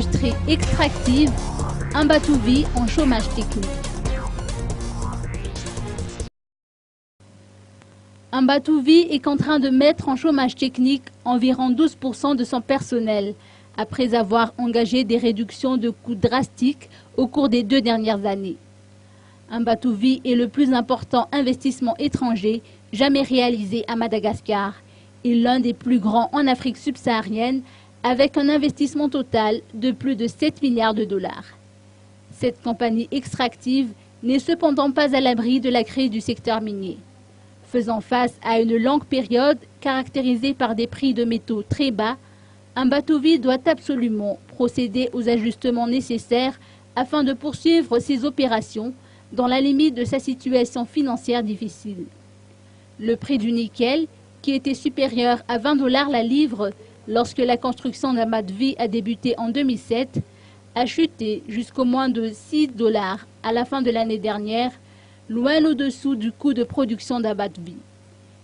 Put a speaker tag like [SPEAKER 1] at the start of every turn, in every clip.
[SPEAKER 1] l'industrie extractive, Ambatovi en chômage technique. Ambatovi est contraint de mettre en chômage technique environ 12% de son personnel, après avoir engagé des réductions de coûts drastiques au cours des 2 dernières années. Ambatovi est le plus important investissement étranger jamais réalisé à Madagascar et l'un des plus grands en Afrique subsaharienne, avec un investissement total de plus de 7 milliards de dollars. Cette compagnie extractive n'est cependant pas à l'abri de la crise du secteur minier. Faisant face à une longue période caractérisée par des prix de métaux très bas, Ambatovi doit absolument procéder aux ajustements nécessaires afin de poursuivre ses opérations dans la limite de sa situation financière difficile. Le prix du nickel, qui était supérieur à 20 $ la livre lorsque la construction d'Ambatovi a débuté en 2007, a chuté jusqu'au moins de 6 $ à la fin de l'année dernière, loin au-dessous du coût de production d'Ambatovi.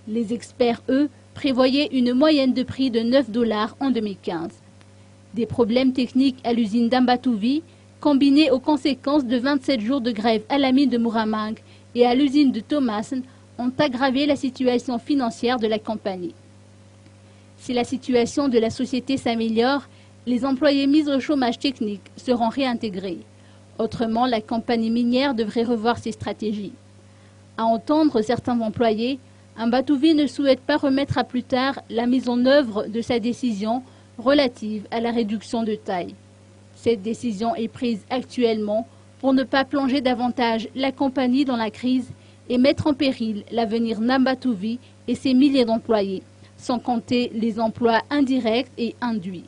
[SPEAKER 1] Les experts, eux, prévoyaient une moyenne de prix de 9 $ en 2015. Des problèmes techniques à l'usine d'Ambatovi, combinés aux conséquences de 27 jours de grève à la mine de Muramang et à l'usine de Thomassen, ont aggravé la situation financière de la compagnie. Si la situation de la société s'améliore, les employés mis au chômage technique seront réintégrés. Autrement, la compagnie minière devrait revoir ses stratégies. À entendre certains employés, Ambatovi ne souhaite pas remettre à plus tard la mise en œuvre de sa décision relative à la réduction de taille. Cette décision est prise actuellement pour ne pas plonger davantage la compagnie dans la crise et mettre en péril l'avenir d'Ambatovi et ses milliers d'employés, sans compter les emplois indirects et induits.